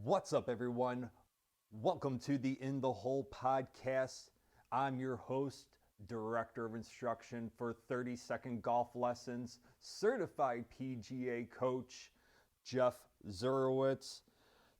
What's up, everyone? Welcome to the In the Hole podcast. I'm your host, Director of Instruction for 30-Second Golf Lessons, Certified PGA Coach, Jeff Zurowitz.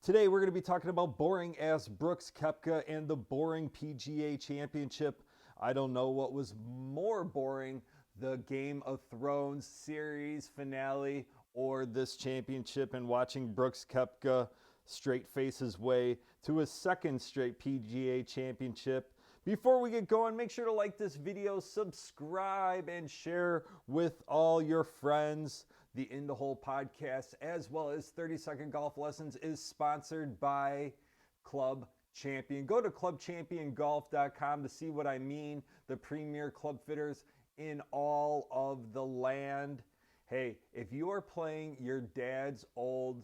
Today, we're going to be talking about boring ass Brooks Koepka and the boring PGA Championship. I don't know what was more boring, the Game of Thrones series finale or this championship, and watching Brooks Koepka straight face his way to his second straight PGA Championship. Before we get going, make sure to like this video, subscribe, and share with all your friends. The In the Hole podcast, as well as 30-Second Golf Lessons, is sponsored by Club Champion. Go to clubchampiongolf.com to see what I mean. The premier club fitters in all of the land. Hey, if you are playing your dad's old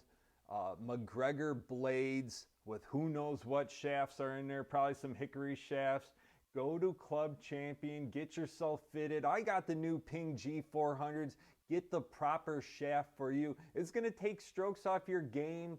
McGregor blades with who knows what shafts are in there, probably some hickory shafts, go to Club Champion, get yourself fitted. I got the new Ping G400s. Get the proper shaft for you. It's going to take strokes off your game.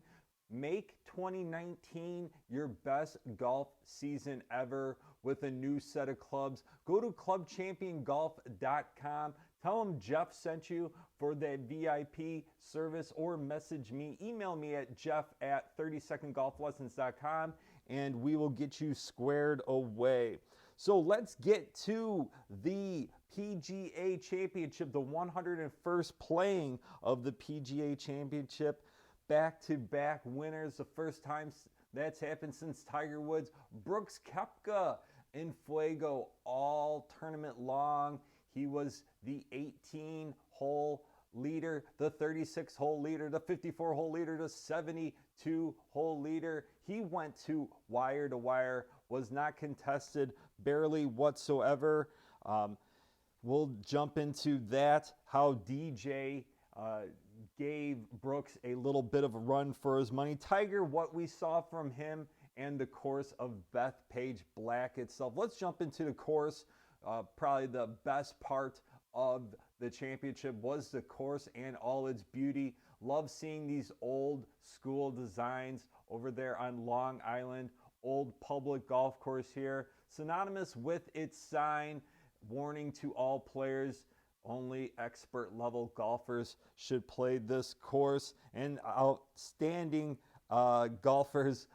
Make 2019 your best golf season ever with a new set of clubs. Go to clubchampiongolf.com. Tell them Jeff sent you for that VIP service, or message me. Email me at jeff@30secondgolflessons.com, and we will get you squared away. So let's get to the PGA Championship, the 101st playing of the PGA Championship. Back-to-back winners, the first time that's happened since Tiger Woods. Brooks Koepka in fuego all tournament long. He was the 18-hole leader, the 36-hole leader, the 54-hole leader, the 72-hole leader. He went to wire, was not contested barely whatsoever. We'll jump into that, how DJ gave Brooks a little bit of a run for his money. Tiger, what we saw from him, and the course of Bethpage Black itself. Let's jump into the course. Probably the best part of the championship was the course and all its beauty. Love seeing these old school designs over there on Long Island. Old public golf course here, synonymous with its sign, warning to all players, only expert level golfers should play this course. And outstanding golfers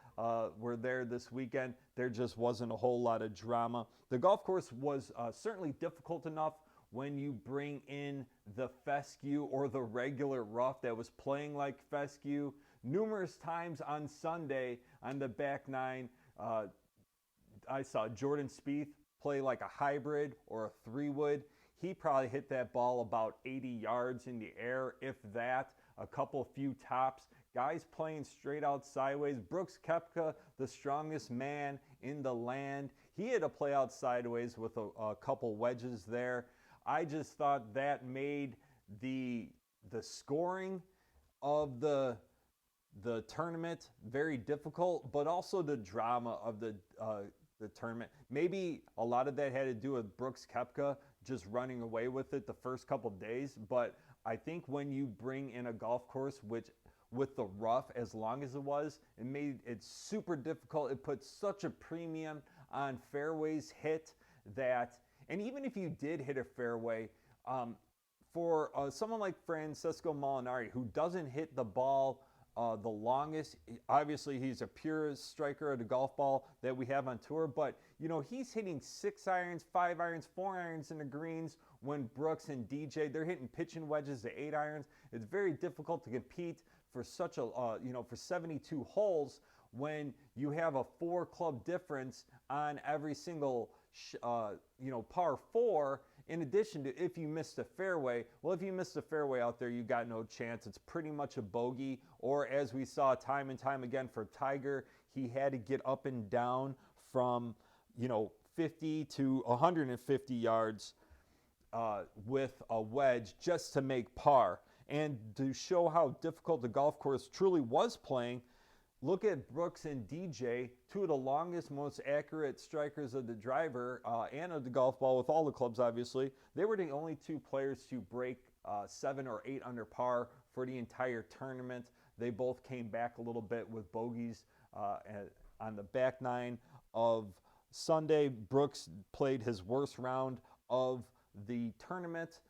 were there this weekend. There just wasn't a whole lot of drama. The golf course was certainly difficult enough when you bring in the fescue or the regular rough that was playing like fescue. Numerous times on Sunday on the back nine, I saw Jordan Spieth play like a hybrid or a 3-wood. He probably hit that ball about 80 yards in the air, if that, a few tops. Guys playing straight out sideways. Brooks Koepka, the strongest man in the land, he had to play out sideways with a couple wedges there. I just thought that made the scoring of the tournament very difficult, but also the drama of the tournament. Maybe a lot of that had to do with Brooks Koepka just running away with it the first couple days, but I think when you bring in a golf course which with the rough as long as it was, it made it super difficult. It put such a premium on fairways hit that, and even if you did hit a fairway, for someone like Francesco Molinari, who doesn't hit the ball the longest, obviously he's a purest striker of the golf ball that we have on tour, but you know, he's hitting 6 irons, 5 irons, 4 irons in the greens, when Brooks and DJ, they're hitting pitching wedges to 8 irons. It's very difficult to compete for such a for 72 holes when you have a 4 club difference on every single par 4. In addition to if you missed a fairway, well, if you missed a fairway out there, you got no chance. It's pretty much a bogey, or as we saw time and time again for Tiger, he had to get up and down from 50 to 150 yards with a wedge just to make par. And to show how difficult the golf course truly was playing, look at Brooks and DJ, two of the longest, most accurate strikers of the driver and of the golf ball with all the clubs, obviously. They were the only two players to break 7 or 8 under par for the entire tournament. They both came back a little bit with bogeys on the back nine of Sunday. Brooks played his worst round of the tournament,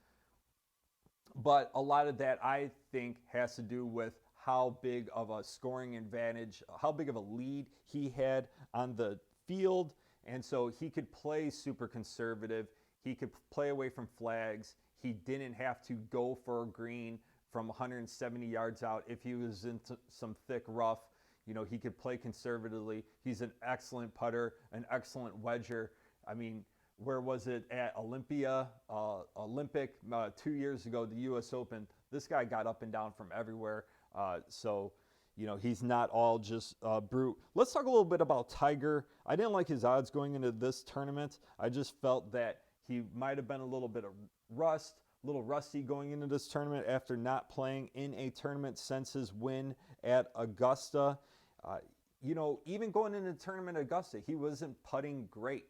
but a lot of that, I think, has to do with how big of a scoring advantage, how big of a lead he had on the field. And so he could play super conservative. He could play away from flags. He didn't have to go for a green from 170 yards out. If he was into some thick rough, you know, he could play conservatively. He's an excellent putter, an excellent wedger. I mean, where was it at Olympic 2 years ago, the U.S. Open? This guy got up and down from everywhere. So, you know, he's not all just brute. Let's talk a little bit about Tiger. I didn't like his odds going into this tournament. I just felt that he might have been a little bit of a little rusty going into this tournament after not playing in a tournament since his win at Augusta. You know, even going into the tournament at Augusta, he wasn't putting great.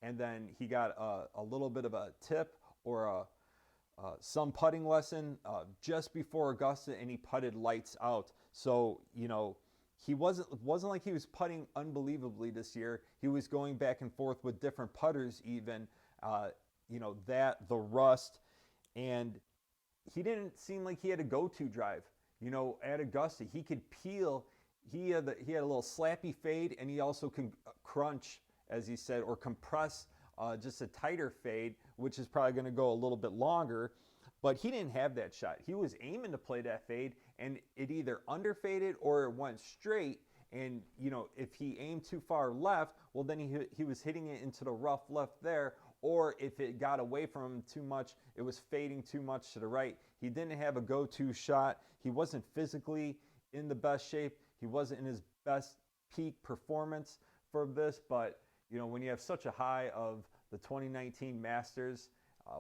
And then he got a little bit of a tip or some putting lesson just before Augusta, and he putted lights out. So, you know, he wasn't like he was putting unbelievably this year. He was going back and forth with different putters even, you know, the rust. And he didn't seem like he had a go-to drive. You know, at Augusta, he could peel. He had a little slappy fade, and he also can crunch, as he said, or compress just a tighter fade, which is probably going to go a little bit longer. But he didn't have that shot. He was aiming to play that fade, and it either underfaded or it went straight. And, you know, if he aimed too far left, well, then he was hitting it into the rough left there. Or if it got away from him too much, it was fading too much to the right. He didn't have a go-to shot. He wasn't physically in the best shape. He wasn't in his best peak performance for this. But, you know, when you have such a high of the 2019 Masters,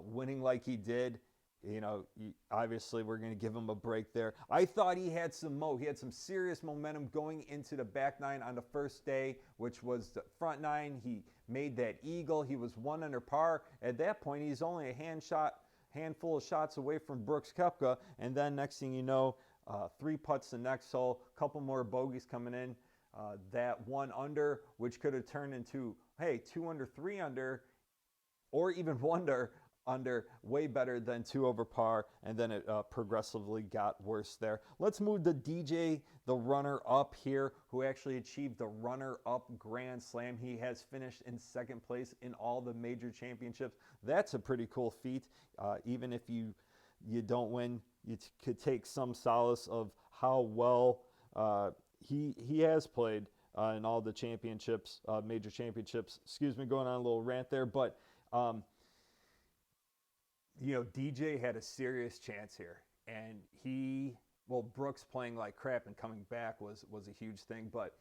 winning like he did, you know, obviously we're going to give him a break there. I thought he had some serious momentum going into the back nine on the first day, which was the front nine. He made that eagle. He was 1 under par. At that point, he's only a handful of shots away from Brooks Koepka. And then next thing you know, 3 putts the next hole, a couple more bogeys coming in. That 1 under, which could have turned into, hey, 2 under, 3 under, or even 1 under, way better than 2 over par, and then it progressively got worse there. Let's move to DJ, the runner-up here, who actually achieved the runner-up Grand Slam. He has finished in 2nd place in all the major championships. That's a pretty cool feat. Even if you don't win, you could take some solace of how well he has played in all the championships, major championships. Excuse me, going on a little rant there, but you know, DJ had a serious chance here, and Brooks playing like crap and coming back was a huge thing, but,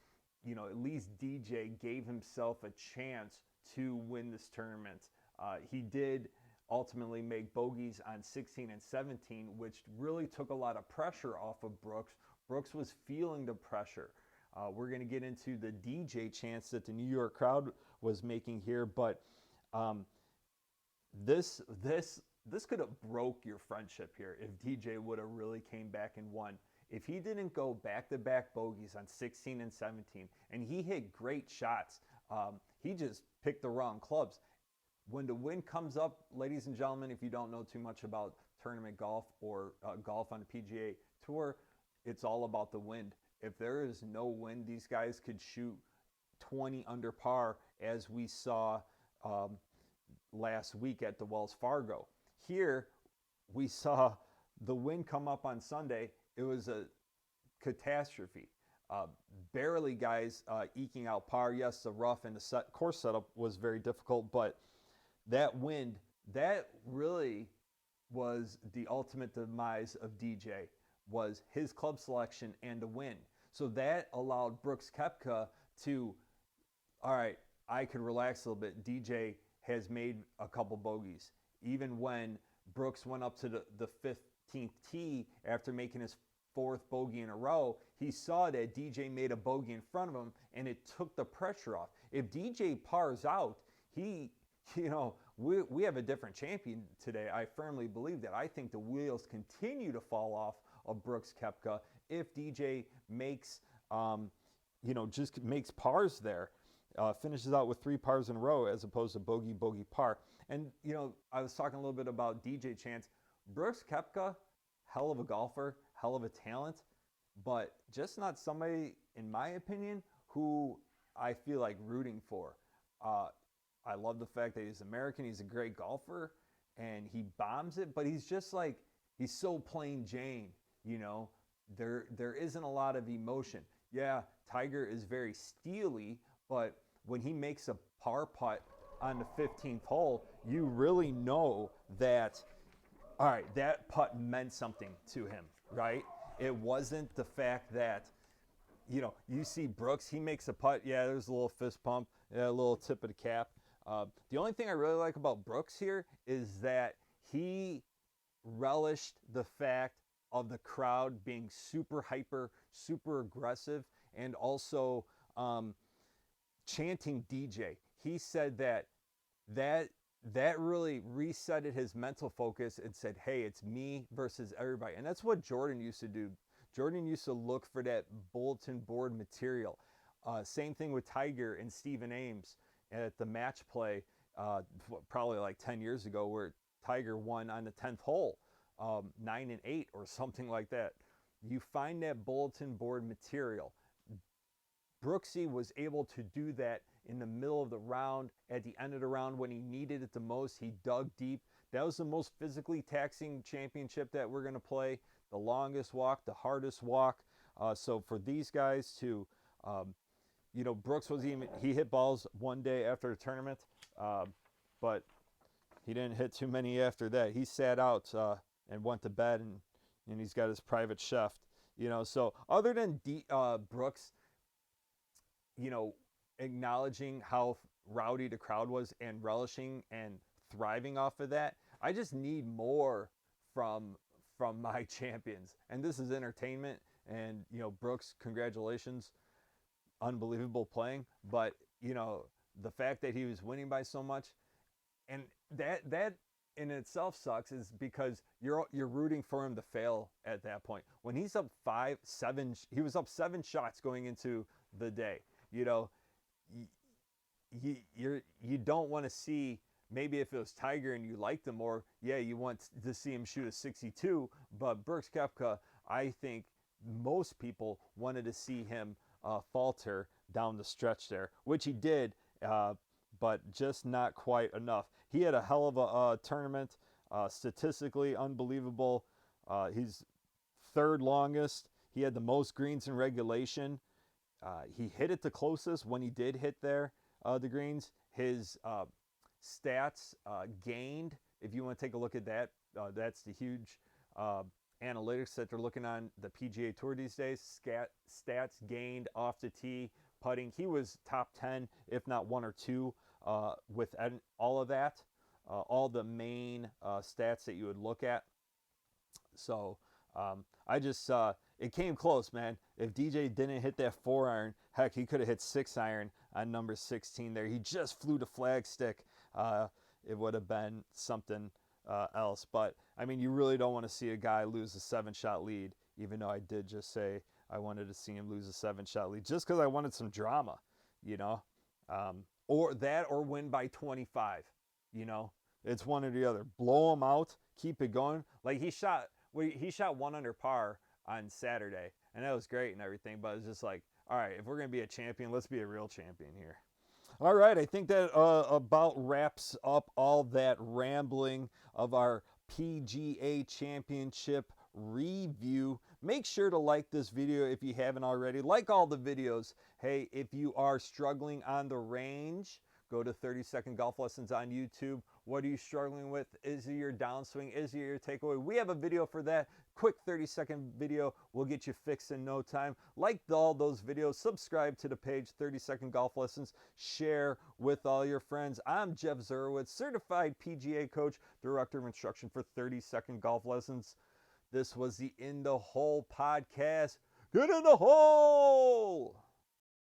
you know, at least DJ gave himself a chance to win this tournament. He did ultimately make bogeys on 16 and 17, which really took a lot of pressure off of Brooks. Brooks was feeling the pressure. We're going to get into the DJ chance that the New York crowd was making here, but this could have broke your friendship here if DJ would have really came back and won. If he didn't go back-to-back bogeys on 16 and 17, and he hit great shots, he just picked the wrong clubs. When the wind comes up, ladies and gentlemen, if you don't know too much about tournament golf or golf on the PGA Tour, it's all about the wind. If there is no wind, these guys could shoot 20 under par, as we saw last week at the Wells Fargo. Here, we saw the wind come up on Sunday. It was a catastrophe. Barely guys eking out par. Yes, the rough and the course setup was very difficult, but that wind, that really was the ultimate demise of DJ, was his club selection and the wind. So that allowed Brooks Koepka to, all right, I could relax a little bit. DJ has made a couple bogeys. Even when Brooks went up to the 15th tee after making his 4th bogey in a row, he saw that DJ made a bogey in front of him, and it took the pressure off. If DJ pars out, we have a different champion today. I firmly believe that. I think the wheels continue to fall off of Brooks Koepka if DJ makes, just makes pars there, finishes out with 3 pars in a row as opposed to bogey, bogey, par. And, I was talking a little bit about DJ chance. Brooks Koepka, hell of a golfer, hell of a talent, but just not somebody, in my opinion, who I feel like rooting for. I love the fact that he's American. He's a great golfer, and he bombs it, but he's just like, he's so plain Jane, There isn't a lot of emotion. Yeah, Tiger is very steely, but when he makes a par putt on the 15th hole, you really know that, all right, that putt meant something to him, right? It wasn't the fact that, you see Brooks, he makes a putt. Yeah, there's a little fist pump, yeah, a little tip of the cap. The only thing I really like about Brooks here is that he relished the fact of the crowd being super hyper, super aggressive, and also chanting DJ. He said that really resetted his mental focus and said, hey, it's me versus everybody. And that's what Jordan used to do. Jordan used to look for that bulletin board material. Same thing with Tiger and Stephen Ames at the match play, probably like 10 years ago, where Tiger won on the 10th hole, 9-8 or something like that. You find that bulletin board material. Brooksy was able to do that in the middle of the round, at the end of the round when he needed it the most. He dug deep. That was the most physically taxing championship that we're going to play. The longest walk, the hardest walk. So for these guys to, Brooks he hit balls one day after the tournament, but he didn't hit too many after that. He sat out and went to bed, and he's got his private chef, So other than Brooks, acknowledging how rowdy the crowd was and relishing and thriving off of that, I just need more from my champions. And this is entertainment. And, Brooks, congratulations. Unbelievable playing. But, the fact that he was winning by so much, and that in itself sucks, is because you're rooting for him to fail at that point. When he's up 5-7, he was up 7 shots going into the day. You don't want to see, maybe if it was Tiger and you liked him more, yeah, you want to see him shoot a 62, but Brooks Koepka, I think most people wanted to see him falter down the stretch there, which he did, but just not quite enough. He had a hell of a tournament, statistically unbelievable. He's 3rd longest. He had the most greens in regulation. He hit it the closest when he did hit there, the greens. His stats gained, if you want to take a look at that, that's the huge analytics that they're looking on the PGA Tour these days. Stats gained off the tee, putting. He was top 10, if not 1 or 2, with all of that, all the main stats that you would look at. So I just, it came close, man. If DJ didn't hit that 4-iron, heck, he could have hit 6-iron on number 16 there. He just flew the flagstick. It would have been something else. But, I mean, you really don't want to see a guy lose a 7-shot lead, even though I did just say I wanted to see him lose a 7-shot lead, just because I wanted some drama, or that, or win by 25, It's one or the other. Blow him out, keep it going. Like he shot 1 under par on Saturday, and that was great and everything, but it's just like, all right, if we're going to be a champion, let's be a real champion here. All right, I think that about wraps up all that rambling of our PGA Championship review. Make sure to like this video if you haven't already. Like all the videos. Hey, if you are struggling on the range, go to 30-Second Golf Lessons on YouTube. What are you struggling with? Is it your downswing? Is it your takeaway? We have a video for that. Quick 30-second video will get you fixed in no time. Like all those videos. Subscribe to the page, 30-Second Golf Lessons. Share with all your friends. I'm Jeff Zurowitz, certified PGA coach, director of instruction for 30-Second Golf Lessons. This was the In the Hole podcast. Get in the hole!